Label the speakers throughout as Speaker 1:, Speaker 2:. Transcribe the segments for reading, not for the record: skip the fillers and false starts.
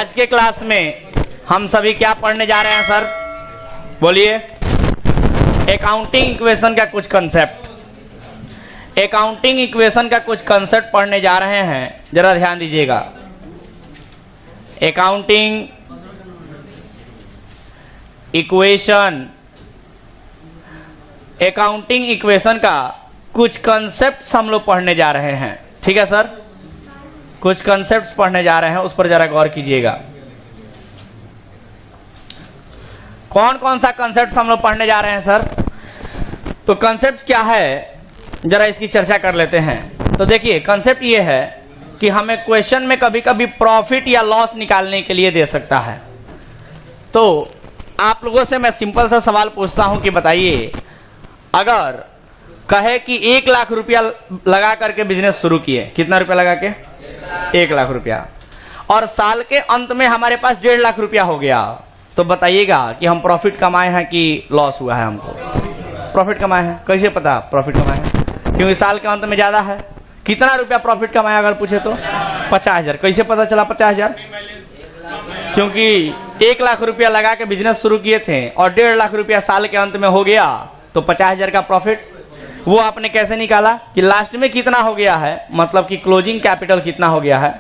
Speaker 1: आज के क्लास में हम सभी क्या पढ़ने जा रहे हैं सर? बोलिए। अकाउंटिंग इक्वेशन का कुछ कंसेप्ट, अकाउंटिंग इक्वेशन का कुछ कंसेप्ट पढ़ने जा रहे हैं, जरा ध्यान दीजिएगा। अकाउंटिंग इक्वेशन, अकाउंटिंग इक्वेशन का कुछ कंसेप्ट्स हम लोग पढ़ने जा रहे हैं, ठीक है सर? कुछ कंसेप्ट्स पढ़ने जा रहे हैं, उस पर जरा गौर कीजिएगा। कौन कौन सा कंसेप्ट हम लोग पढ़ने जा रहे हैं सर? तो कंसेप्ट क्या है, जरा इसकी चर्चा कर लेते हैं। तो देखिए, कंसेप्ट ये है कि हमें क्वेश्चन में कभी कभी प्रॉफिट या लॉस निकालने के लिए दे सकता है। तो आप लोगों से मैं सिंपल सा सवाल पूछता हूं कि बताइए, अगर कहे कि 1 लाख रुपया लगा करके बिजनेस शुरू किए, कितना रुपया लगा के? 1 लाख रुपया, और साल के अंत में हमारे पास 1.5 लाख रुपया हो गया, तो बताइएगा कि हम प्रॉफिट कमाए हैं कि लॉस हुआ है? हमको प्रॉफिट कमाए हैं। कैसे पता प्रॉफिट कमाए हैं? क्योंकि साल के अंत में ज्यादा है। कितना रुपया प्रॉफिट कमाया अगर पूछे तो? 50,000। कैसे पता चला 50,000? क्योंकि 1 लाख रुपया लगा के बिजनेस शुरू किए थे और 1.5 लाख रुपया साल के अंत में हो गया, तो 50,000 का प्रॉफिट वो आपने कैसे निकाला कि लास्ट में कितना हो गया है, मतलब कि क्लोजिंग कैपिटल कितना हो गया है,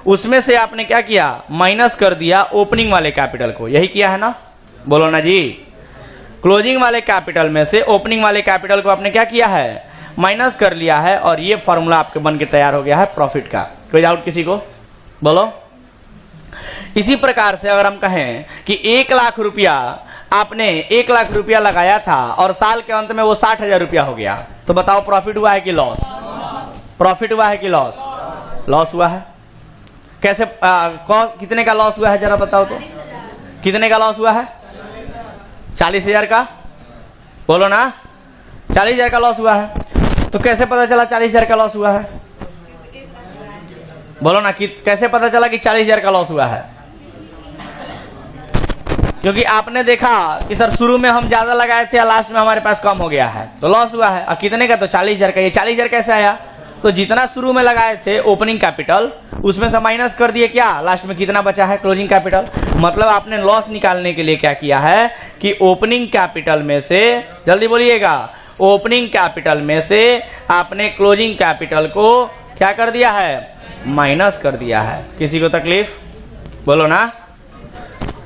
Speaker 1: उसमें से आपने क्या किया? माइनस कर दिया ओपनिंग वाले कैपिटल को। यही किया है ना? बोलो ना जी। क्लोजिंग वाले कैपिटल में से ओपनिंग वाले कैपिटल को आपने क्या किया है? माइनस कर लिया है, और ये फॉर्मूला आपके बन के तैयार हो गया है प्रॉफिट का। कोई डाउट किसी को? बोलो। इसी प्रकार से अगर हम कहें कि 1 लाख रुपया आपने 1 लाख रुपया लगाया था और साल के अंत में वो 60,000 रुपया हो गया, तो बताओ प्रॉफिट हुआ है कि लॉस? प्रॉफिट हुआ है कि लॉस? लॉस हुआ है। कैसे? कितने का लॉस हुआ है जरा बताओ तो? कितने का लॉस हुआ है? 40,000 का। बोलो ना, 40,000 का लॉस हुआ है। तो कैसे पता चला 40,000 का लॉस हुआ है? बोलो ना, कैसे पता चला कि 40,000 का लॉस हुआ है? क्योंकि आपने देखा कि सर शुरू में हम ज्यादा लगाए थे और लास्ट में हमारे पास कम हो गया है, तो लॉस हुआ है। और कितने का? तो 40,000 का। ये 40,000 कैसे आया? तो जितना शुरू में लगाए थे ओपनिंग कैपिटल, उसमें से माइनस कर दिए, क्या लास्ट में कितना बचा है? Closing capital. मतलब आपने लॉस निकालने के लिए क्या किया है कि ओपनिंग कैपिटल में से, जल्दी बोलिएगा, ओपनिंग कैपिटल में से आपने क्लोजिंग कैपिटल को क्या कर दिया है? माइनस कर दिया है। किसी को तकलीफ? बोलो ना।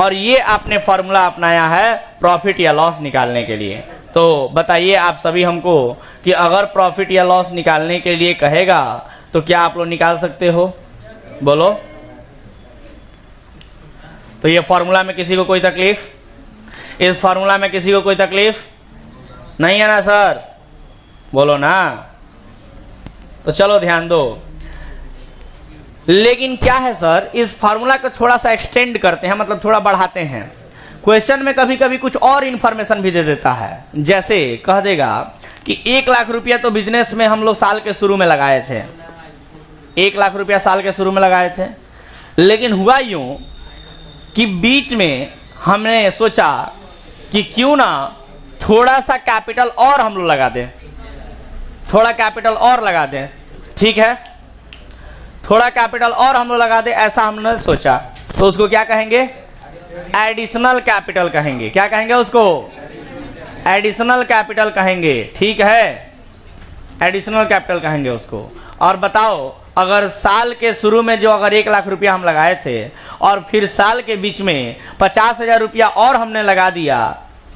Speaker 1: और ये आपने फॉर्मूला अपनाया है प्रॉफिट या लॉस निकालने के लिए। तो बताइए आप सभी हमको कि अगर प्रॉफिट या लॉस निकालने के लिए कहेगा तो क्या आप लोग निकाल सकते हो? बोलो। तो ये फॉर्मूला में किसी को कोई तकलीफ? इस फॉर्मूला में किसी को कोई तकलीफ नहीं है ना सर? बोलो ना। तो चलो ध्यान दो। लेकिन क्या है सर, इस फार्मूला को थोड़ा सा एक्सटेंड करते हैं, मतलब थोड़ा बढ़ाते हैं। क्वेश्चन में कभी कभी कुछ और इंफॉर्मेशन भी दे देता है। जैसे कह देगा कि 1 लाख रुपया तो बिजनेस में हम लोग साल के शुरू में लगाए थे, 1 लाख रुपया साल के शुरू में लगाए थे, लेकिन हुआ यूं कि बीच में हमने सोचा कि क्यों ना थोड़ा सा कैपिटल और हम लोग लगा दें, थोड़ा कैपिटल और लगा दें। ठीक है, थोड़ा कैपिटल और हम लोग लगा दे, ऐसा हमने सोचा। तो उसको क्या कहेंगे? एडिशनल कैपिटल कहेंगे। क्या कहेंगे उसको? एडिशनल कैपिटल कहेंगे। ठीक है, एडिशनल कैपिटल कहेंगे उसको। और बताओ, अगर साल के शुरू में जो अगर 1 लाख रुपया हम लगाए थे और फिर साल के बीच में 50,000 रुपया और हमने लगा दिया,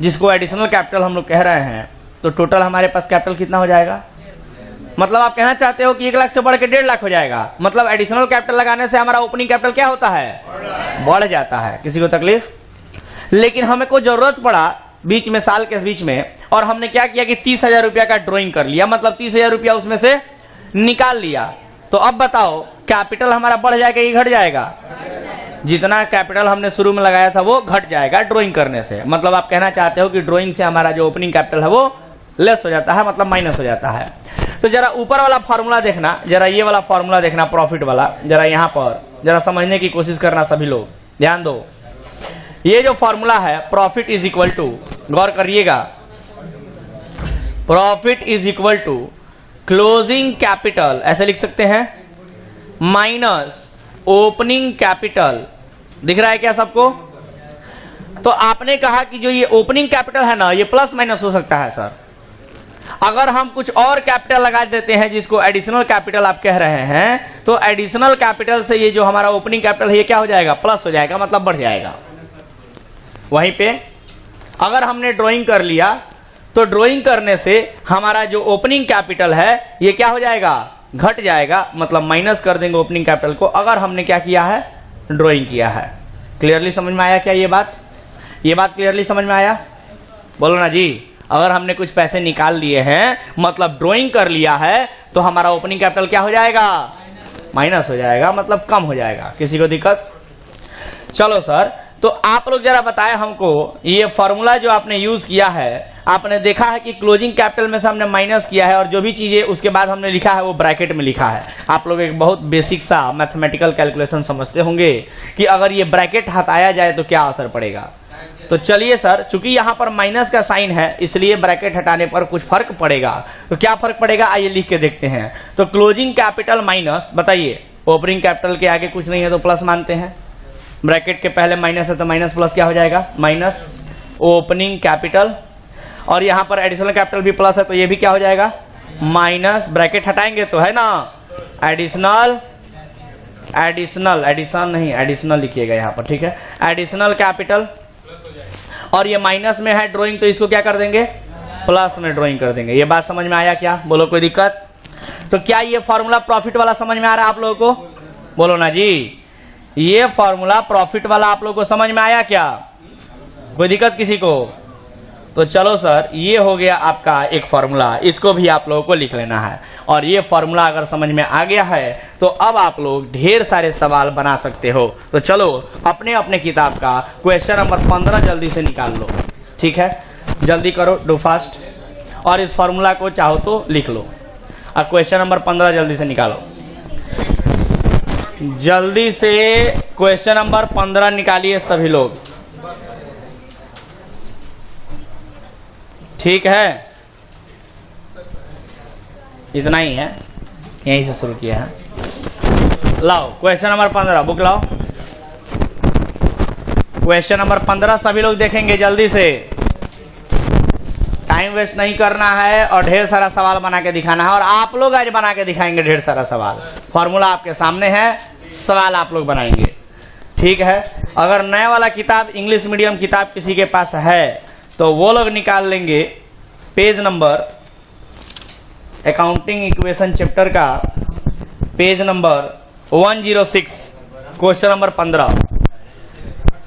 Speaker 1: जिसको एडिशनल कैपिटल हम लोग कह रहे हैं, तो टोटल हमारे पास कैपिटल कितना हो जाएगा? मतलब आप कहना चाहते हो कि 1 लाख से बढ़ के 1.5 लाख हो जाएगा। मतलब एडिशनल कैपिटल लगाने से हमारा ओपनिंग कैपिटल क्या होता है? बढ़ जाता है। किसी को तकलीफ? लेकिन हमें को जरूरत पड़ा बीच में, साल के बीच में, और हमने क्या किया कि 30,000 रुपया का ड्रॉइंग कर लिया, मतलब 30,000 रुपया उसमें से निकाल लिया। तो अब बताओ कैपिटल हमारा बढ़ जाएगा कि घट जाएगा? जितना कैपिटल हमने शुरू में लगाया था वो घट जाएगा ड्रॉइंग करने से। मतलब आप कहना चाहते हो कि ड्रॉइंग से हमारा जो ओपनिंग कैपिटल है वो लेस हो जाता है, मतलब माइनस हो जाता है। तो जरा ऊपर वाला फॉर्मूला देखना, जरा ये वाला फॉर्मूला देखना प्रॉफिट वाला, जरा यहाँ पर जरा समझने की कोशिश करना सभी लोग, ध्यान दो। ये जो फॉर्मूला है प्रॉफिट इज इक्वल टू, गौर करिएगा, profit is equal to closing capital, ऐसे लिख सकते हैं, माइनस ओपनिंग कैपिटल दिख रहा है क्या सबको? तो आपने कहा कि जो ये ओपनिंग कैपिटल है ना, ये प्लस माइनस हो सकता है सर। अगर हम कुछ और कैपिटल लगा देते हैं जिसको एडिशनल कैपिटल आप कह रहे हैं, तो एडिशनल कैपिटल से ये जो हमारा ओपनिंग कैपिटल है ये क्या हो जाएगा? प्लस हो जाएगा, मतलब बढ़ जाएगा। वहीं पे अगर हमने ड्राइंग कर लिया तो ड्राइंग करने से हमारा जो ओपनिंग कैपिटल है ये क्या हो जाएगा? घट जाएगा, मतलब माइनस कर देंगे ओपनिंग कैपिटल को, अगर हमने क्या किया है? ड्राइंग किया है। क्लियरली समझ में आया क्या ये बात? ये बात क्लियरली समझ में आया? बोलो ना जी। अगर हमने कुछ पैसे निकाल लिए हैं, मतलब ड्राइंग कर लिया है, तो हमारा ओपनिंग कैपिटल क्या हो जाएगा? माइनस हो जाएगा, मतलब कम हो जाएगा। किसी को दिक्कत? चलो सर, तो आप लोग जरा बताएं हमको, ये फॉर्मूला जो आपने यूज किया है, आपने देखा है कि क्लोजिंग कैपिटल में से हमने माइनस किया है और जो भी चीजें उसके बाद हमने लिखा है वो ब्रैकेट में लिखा है। आप लोग एक बहुत बेसिक सा मैथमेटिकल कैलकुलेशन समझते होंगे कि अगर ये ब्रैकेट हटाया जाए तो क्या असर पड़ेगा। तो चलिए सर, चूंकि यहाँ पर माइनस का साइन है इसलिए ब्रैकेट हटाने पर कुछ फर्क पड़ेगा। तो क्या फर्क पड़ेगा आइए लिख के देखते हैं। तो क्लोजिंग कैपिटल माइनस, बताइए, ओपनिंग कैपिटल के आगे कुछ नहीं है तो प्लस मानते हैं, ब्रैकेट के पहले माइनस है तो माइनस प्लस क्या हो जाएगा? माइनस ओपनिंग कैपिटल, और यहाँ पर एडिशनल कैपिटल भी प्लस है तो ये भी क्या हो जाएगा? माइनस, ब्रैकेट हटाएंगे तो है ना एडिशनल, एडिशन नहीं एडिशनल लिखिएगा यहाँ पर, ठीक है, एडिशनल कैपिटल, और ये माइनस में है ड्राइंग तो इसको क्या कर देंगे? प्लस में ड्राइंग कर देंगे। ये बात समझ में आया क्या? बोलो कोई दिक्कत? तो क्या ये फॉर्मूला प्रॉफिट वाला समझ में आ रहा है आप लोगों को? बोलो ना जी। ये फॉर्मूला प्रॉफिट वाला आप लोगों को समझ में आया क्या? कोई दिक्कत किसी को? तो चलो सर, ये हो गया आपका एक फॉर्मूला, इसको भी आप लोगों को लिख लेना है। और ये फॉर्मूला अगर समझ में आ गया है तो अब आप लोग ढेर सारे सवाल बना सकते हो। तो चलो अपने अपने किताब का क्वेश्चन नंबर 15 जल्दी से निकाल लो, ठीक है, जल्दी करो, डू फास्ट, और इस फॉर्मूला को चाहो तो लिख लो। और क्वेश्चन नंबर 15 जल्दी से निकालो, जल्दी से क्वेश्चन नंबर 15 निकालिए सभी लोग, ठीक है। इतना ही है, यहीं से शुरू किया है। लाओ क्वेश्चन नंबर 15, बुक लाओ। क्वेश्चन नंबर 15 सभी लोग देखेंगे, जल्दी से, टाइम वेस्ट नहीं करना है और ढेर सारा सवाल बना के दिखाना है। और आप लोग आज बना के दिखाएंगे ढेर सारा सवाल, फॉर्मूला आपके सामने है, सवाल आप लोग बनाएंगे, ठीक है। अगर नया वाला किताब, इंग्लिश मीडियम किताब किसी के पास है तो वो लोग निकाल लेंगे page number, accounting equation chapter का page number 106, question number 15,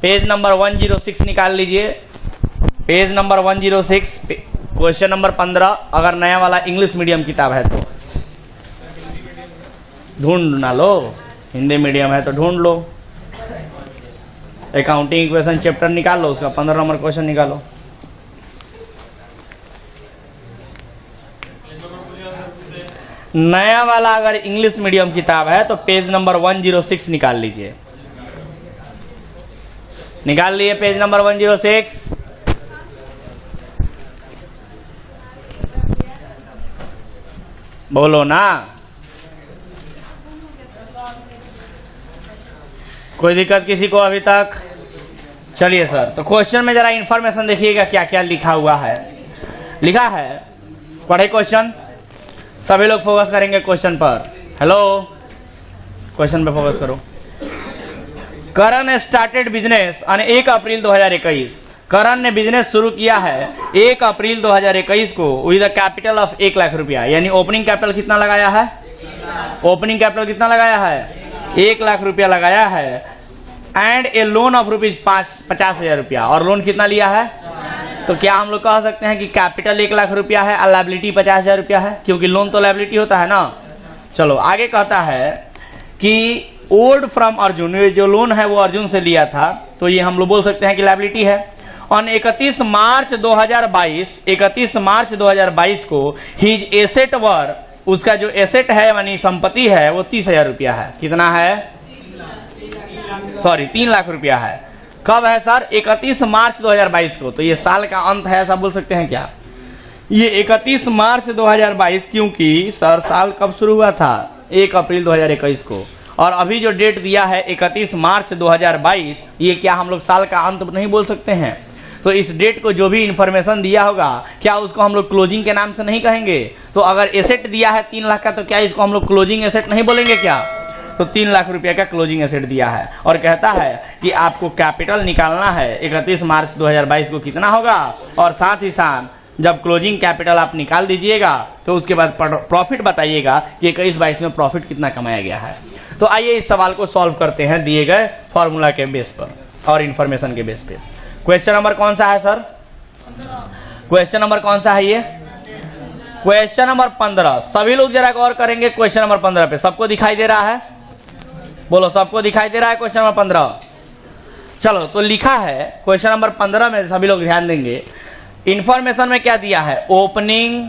Speaker 1: page number 106 निकाल लीजिए, पेज नंबर 106, क्वेश्चन नंबर 15। अगर नया वाला इंग्लिश मीडियम किताब है तो ढूंढ ना लो, हिंदी मीडियम है तो ढूंढ लो, अकाउंटिंग इक्वेशन चैप्टर निकाल लो, उसका 15 नंबर क्वेश्चन निकालो। नया वाला अगर इंग्लिश मीडियम किताब है तो पेज नंबर 106 निकाल लीजिए, निकाल लिए पेज नंबर 106। बोलो ना, कोई दिक्कत किसी को अभी तक? चलिए सर, तो क्वेश्चन में जरा इंफॉर्मेशन देखिएगा क्या क्या लिखा हुआ है। लिखा है, पढ़े क्वेश्चन, सभी लोग फोकस करेंगे क्वेश्चन पर। हेलो, क्वेश्चन पे फोकस करो। करण स्टार्टेड बिजनेस ऑन 1 अप्रैल 2021। करण ने बिजनेस शुरू किया है 1 अप्रैल 2021 को विद कैपिटल ऑफ 1 लाख रुपया, यानी ओपनिंग कैपिटल कितना लगाया है? ओपनिंग कैपिटल कितना लगाया है? 1 लाख रुपया लगाया है। And A loan of rupees 50,000 रुपया, और लोन कितना लिया है? तो क्या हम लोग कह सकते हैं कि कैपिटल 1 लाख रुपया है और लायबिलिटी 50,000 रुपया है, क्योंकि लोन तो लायबिलिटी होता है ना। चलो आगे कहता है कि ओल्ड फ्रॉम अर्जुन, ये जो लोन है वो अर्जुन से लिया था, तो ये हम लोग बोल सकते हैं कि लायबिलिटी है। ऑन 31 मार्च 2022 को हिज एसेट वर, उसका जो एसेट है यानी संपत्ति है वो 30,000 रुपया है। कितना है? सॉरी 3 लाख रुपया है। कब है सर? 31 मार्च 2022 को, तो ये साल का अंत है, ऐसा बोल सकते हैं क्या? ये 31 मार्च 2022, क्योंकि सर साल कब शुरू हुआ था? 1 अप्रैल 2021 को, और अभी जो डेट दिया है 31 मार्च 2022, ये क्या हम लोग साल का अंत नहीं बोल सकते हैं? तो इस डेट को जो भी इंफॉर्मेशन दिया होगा, क्या उसको हम लोग क्लोजिंग के नाम से नहीं कहेंगे? तो अगर एसेट दिया है 3 लाख का, तो क्या इसको हम लोग क्लोजिंग एसेट नहीं बोलेंगे क्या? तो 3 लाख रुपए का क्लोजिंग एसेट दिया है और कहता है कि आपको कैपिटल निकालना है 31 मार्च 2022 को कितना होगा, और साथ ही साथ जब क्लोजिंग कैपिटल आप निकाल दीजिएगा तो उसके बाद प्रॉफिट बताइएगा कि 21-22 में प्रॉफिट कितना कमाया गया है। तो आइए इस सवाल को सॉल्व करते हैं दिए गए फॉर्मूला के बेस पर और इंफॉर्मेशन के बेस पे। क्वेश्चन नंबर कौन सा है सर? क्वेश्चन नंबर कौन सा है ये? Question number 15। सभी लोग जरा गौर करेंगे क्वेश्चन नंबर 15 पे। सबको दिखाई दे रहा है? बोलो, सबको दिखाई दे रहा है क्वेश्चन नंबर 15? चलो, तो लिखा है क्वेश्चन नंबर 15 में, सभी लोग ध्यान देंगे। इंफॉर्मेशन में क्या दिया है? ओपनिंग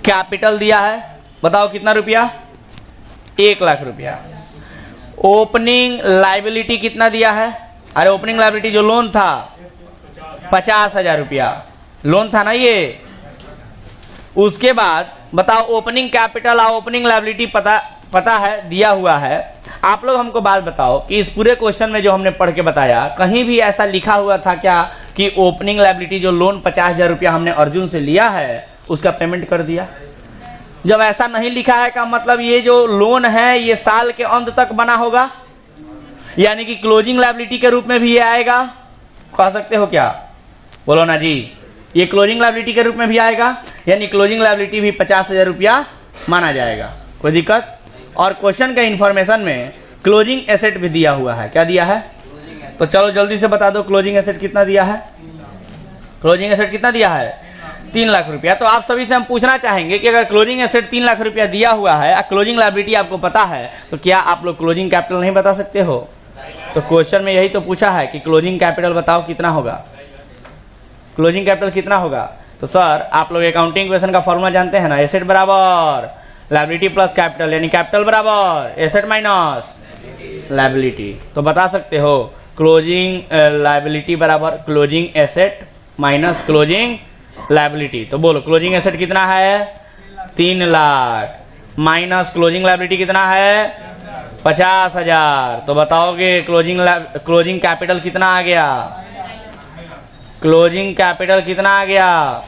Speaker 1: कैपिटल दिया है, बताओ कितना रुपया? 1 लाख रुपया। ओपनिंग लायबिलिटी कितना दिया है? अरे ओपनिंग लायबिलिटी जो लोन था 50,000 रुपया लोन था ना ये। उसके बाद बताओ ओपनिंग कैपिटल और ओपनिंग लायबिलिटी पता है, दिया हुआ है। आप लोग हमको बात बताओ कि इस पूरे क्वेश्चन में जो हमने पढ़ के बताया, कहीं भी ऐसा लिखा हुआ था क्या कि ओपनिंग लायबिलिटी जो लोन 50,000 रुपया हमने अर्जुन से लिया है उसका पेमेंट कर दिया? जब ऐसा नहीं लिखा है का मतलब ये जो लोन है ये साल के अंत तक बना होगा, यानी कि क्लोजिंग लायबिलिटी के रूप में भी ये आएगा। कह सकते हो क्या? बोलो ना जी, ये क्लोजिंग लायबिलिटी के रूप में भी आएगा, यानी क्लोजिंग लायबिलिटी भी 50,000 रुपया माना जाएगा। कोई दिक्कत? और क्वेश्चन के इंफॉर्मेशन में क्लोजिंग एसेट भी दिया हुआ है। क्या दिया है? तो चलो जल्दी से बता दो, क्लोजिंग एसेट कितना दिया है? क्लोजिंग एसेट कितना दिया है? 3 लाख रुपया। तो आप सभी से हम पूछना चाहेंगे कि अगर क्लोजिंग एसेट 3 लाख रुपया दिया हुआ है और क्लोजिंग लायबिलिटी आपको पता है, तो क्या आप लोग क्लोजिंग कैपिटल नहीं बता सकते हो? तो क्वेश्चन में यही तो पूछा है कि क्लोजिंग कैपिटल बताओ कितना होगा, क्लोजिंग कैपिटल कितना होगा। तो सर आप लोग अकाउंटिंग इक्वेशन का फॉर्मूला जानते हैं ना, एसेट बराबर लायबिलिटी प्लस कैपिटल, यानी कैपिटल बराबर एसेट माइनस लायबिलिटी। तो बता सकते हो क्लोजिंग लायबिलिटी बराबर closing asset minus closing liability. तो बोलो क्लोजिंग एसेट कितना है? 3 लाख माइनस क्लोजिंग लायबिलिटी कितना है? 50,000। तो बताओगे क्लोजिंग कैपिटल कितना आ गया? क्लोजिंग कैपिटल कितना आ गया?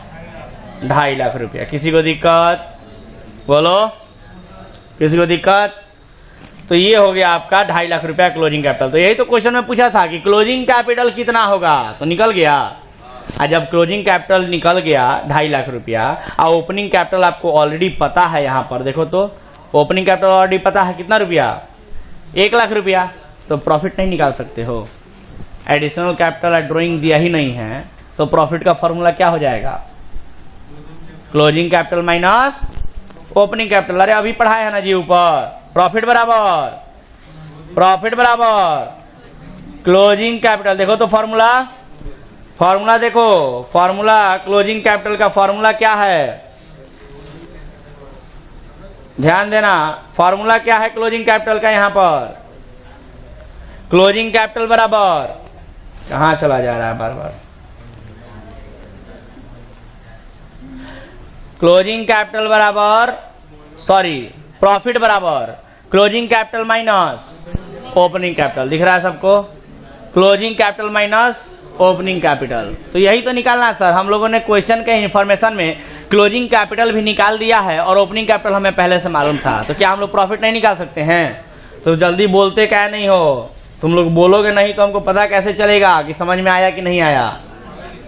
Speaker 1: 2.5 लाख रुपया। किसी को दिक्कत? बोलो, किसी को दिक्कत? तो ये हो गया आपका 2.5 लाख रुपया क्लोजिंग कैपिटल। तो यही तो क्वेश्चन में पूछा था कि क्लोजिंग कैपिटल कितना होगा, तो निकल गया। और जब क्लोजिंग कैपिटल निकल गया 2.5 लाख रुपया और ओपनिंग कैपिटल आपको ऑलरेडी पता है, यहाँ पर देखो तो ओपनिंग कैपिटल ऑलरेडी पता है कितना रुपया? 1 लाख रुपया। तो प्रॉफिट नहीं निकाल सकते हो, एडिशनल कैपिटल ड्रॉइंग दिया ही नहीं है, तो प्रॉफिट का फॉर्मूला क्या हो जाएगा? Closing capital minus opening capital. अरे अभी पढ़ाया है ना जी ऊपर, प्रॉफिट बराबर क्लोजिंग कैपिटल। देखो तो फॉर्मूला देखो, फॉर्मूला क्लोजिंग कैपिटल का फॉर्मूला क्या है? ध्यान देना, फॉर्मूला क्या है क्लोजिंग कैपिटल का? यहाँ पर क्लोजिंग कैपिटल बराबर, कहां चला जा रहा है बार बार? क्लोजिंग कैपिटल बराबर, सॉरी, प्रॉफिट बराबर closing capital minus opening capital. दिख रहा है सबको? Closing capital minus opening capital. तो यही तो निकालना सर। हम लोगों ने क्वेश्चन के इंफॉर्मेशन में क्लोजिंग कैपिटल भी निकाल दिया है और ओपनिंग कैपिटल हमें पहले से मालूम था, तो क्या हम लोग प्रॉफिट नहीं निकाल सकते हैं? तो जल्दी बोलते क्या नहीं हो, तुम लोग बोलोगे नहीं तो हमको पता कैसे चलेगा कि समझ में आया कि नहीं आया।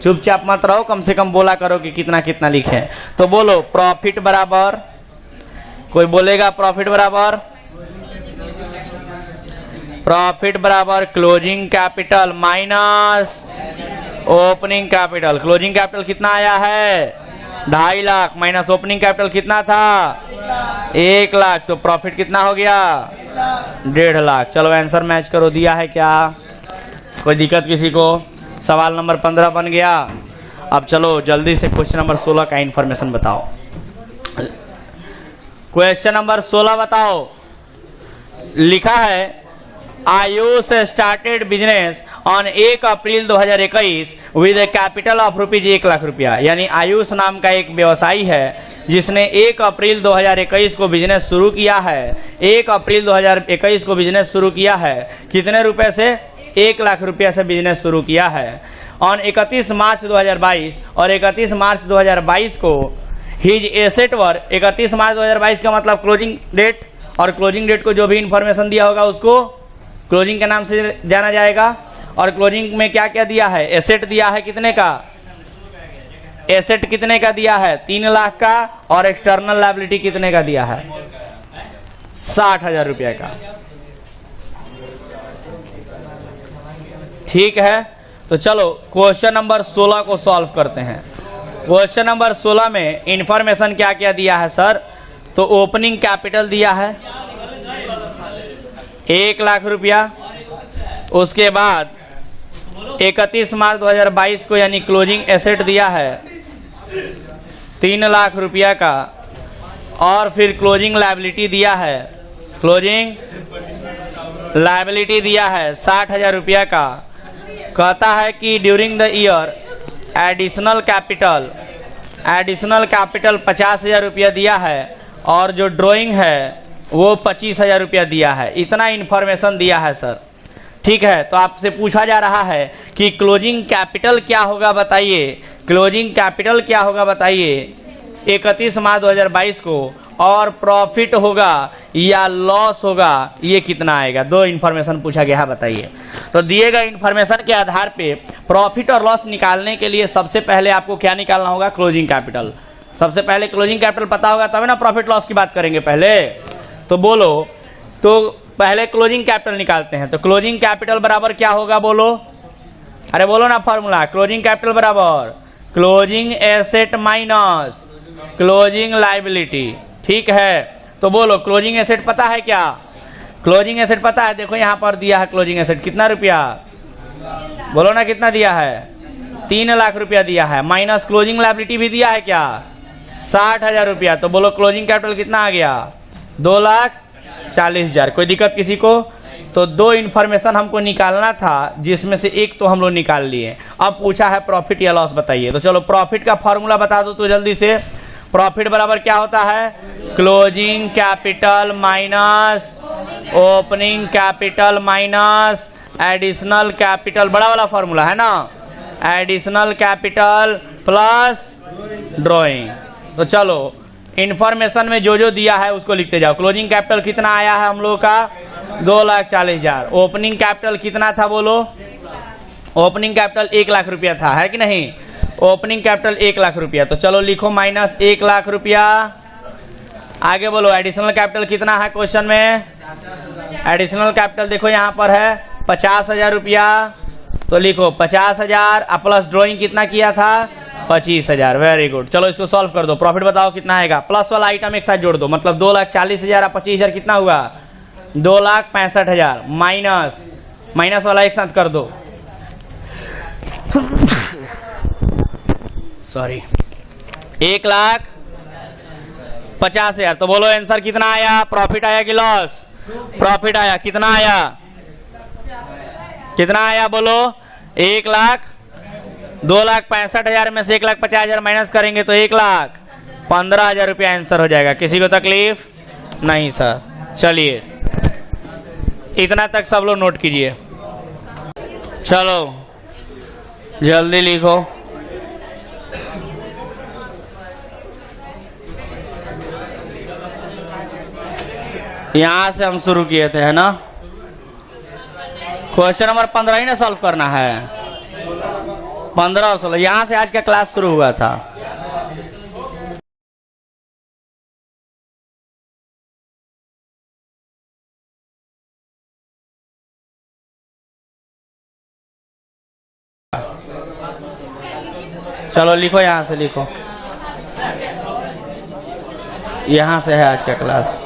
Speaker 1: चुपचाप मत रहो, कम से कम बोला करो कि कितना कितना लिखे। तो बोलो प्रॉफिट बराबर, कोई बोलेगा प्रॉफिट बराबर closing capital minus opening capital. Closing capital कितना आया है? 2.5 लाख माइनस ओपनिंग कैपिटल कितना था? 1 लाख। तो प्रॉफिट कितना हो गया? 1.5 लाख। चलो आंसर मैच करो, दिया है क्या? कोई दिक्कत किसी को? सवाल नंबर 15 बन गया। अब चलो जल्दी से क्वेश्चन नंबर 16 का इंफॉर्मेशन बताओ। क्वेश्चन नंबर 16 बताओ। लिखा है Ayush started business on 1 April 2021 with A capital of ₹1 lakh रुपया। यानी आयुष नाम का एक व्यवसायी है, जिसने 1 अप्रैल 2021 को बिजनेस शुरू किया है, 1 अप्रैल 2021 को बिजनेस शुरू किया है, कितने रुपए से? 1 लाख रुपया से बिजनेस शुरू किया है। ऑन 31 मार्च 2022 और 31 मार्च 2022 को हिज एसेट वर, 31 मार्च 2022 का मतलब क्लोजिंग डेट, और क्लोजिंग डेट को जो भी इंफॉर्मेशन दिया होगा उसको क्लोजिंग के नाम से जाना जाएगा। और क्लोजिंग में क्या क्या दिया है? एसेट दिया है कितने का? एसेट कितने का दिया है? 3 लाख का। और एक्सटर्नल लायबिलिटी कितने का दिया है? 60,000 रुपये का। ठीक है, तो चलो क्वेश्चन नंबर 16 को सॉल्व करते हैं। क्वेश्चन नंबर 16 में इंफॉर्मेशन क्या क्या दिया है सर? तो ओपनिंग कैपिटल दिया है 1 लाख रुपया, उसके बाद 31 मार्च 2022 को यानी क्लोजिंग एसेट दिया है 3 लाख रुपया का, और फिर क्लोजिंग लायबिलिटी दिया है, क्लोजिंग लायबिलिटी दिया है 60,000 रुपया का। कहता है कि during the year additional capital 50,000 रुपया दिया है, और जो ड्राइंग है वो 25,000 रुपया दिया है। इतना इन्फॉर्मेशन दिया है सर। ठीक है, तो आपसे पूछा जा रहा है कि क्लोजिंग कैपिटल क्या होगा बताइए, क्लोजिंग कैपिटल क्या होगा बताइए 31 मार्च 2022 को, और प्रॉफिट होगा या लॉस होगा, ये कितना आएगा? 2 इन्फॉर्मेशन पूछा गया है, बताइए। तो दिए गए इन्फॉर्मेशन के आधार पे प्रॉफिट और लॉस निकालने के लिए सबसे पहले आपको क्या निकालना होगा? Closing capital. सबसे पहले क्लोजिंग कैपिटल पता होगा तब ना प्रॉफिट लॉस की बात करेंगे पहले। तो बोलो, तो पहले क्लोजिंग कैपिटल निकालते हैं। तो क्लोजिंग कैपिटल बराबर क्या होगा बोलो? अरे बोलो ना फॉर्मूला। क्लोजिंग कैपिटल बराबर closing asset minus closing liability. ठीक है, तो बोलो क्लोजिंग एसेट पता है क्या? क्लोजिंग एसेट पता है? देखो यहाँ पर दिया है क्लोजिंग एसेट कितना रुपया, बोलो ना कितना दिया है? 3 लाख रुपया दिया है, माइनस क्लोजिंग लायबिलिटी भी दिया है क्या? 60,000 रुपया। तो बोलो क्लोजिंग कैपिटल कितना आ गया? 2,40,000। कोई दिक्कत किसी को? तो 2 इन्फॉर्मेशन हमको निकालना था, जिसमें से एक तो हम लोग निकाल लिए। अब पूछा है प्रॉफिट या लॉस बताइए। तो चलो प्रॉफिट का फॉर्मूला बता दो तो जल्दी से। प्रॉफिट बराबर क्या होता है? Closing capital minus opening capital minus additional capital, बड़ा वाला फॉर्मूला है ना, एडिशनल कैपिटल प्लस ड्राइंग। तो चलो इंफॉर्मेशन में जो जो दिया है उसको लिखते जाओ। क्लोजिंग कैपिटल कितना आया है हम लोग का? 2,40,000। ओपनिंग कैपिटल कितना था बोलो? ओपनिंग कैपिटल 1 लाख रुपया था, है कि नहीं? ओपनिंग कैपिटल 1 लाख रुपया। तो चलो लिखो माइनस 1 लाख रुपया। आगे बोलो एडिशनल कैपिटल कितना है क्वेश्चन में? एडिशनल कैपिटल देखो यहाँ पर है 50,000 रुपया। तो लिखो 50,000 प्लस ड्राइंग कितना किया था? 25,000। Very good. चलो इसको सॉल्व कर दो। प्रॉफिट बताओ कितना आएगा? प्लस वाला आइटम एक साथ जोड़ दो, मतलब 2,40,000 और 25,000 कितना हुआ? 2,65,000। माइनस वाला एक साथ कर दो, सॉरी, 1,50,000। तो बोलो आंसर कितना आया? प्रॉफिट आया कि लॉस? प्रॉफिट आया। कितना आया? कितना आया बोलो? 2,65,000 में से 1,50,000 माइनस करेंगे तो 1,15,000 रुपया आंसर हो जाएगा। किसी को तकलीफ नहीं सर। चलिए इतना तक सब लोग नोट कीजिए। चलो जल्दी लिखो। यहां से हम शुरू किए थे, है ना? क्वेश्चन नंबर 15 ही ना सॉल्व करना है। 15 और 16 यहां से आज का क्लास शुरू हुआ था। चलो लिखो, यहां से लिखो, यहां से है आज का क्लास।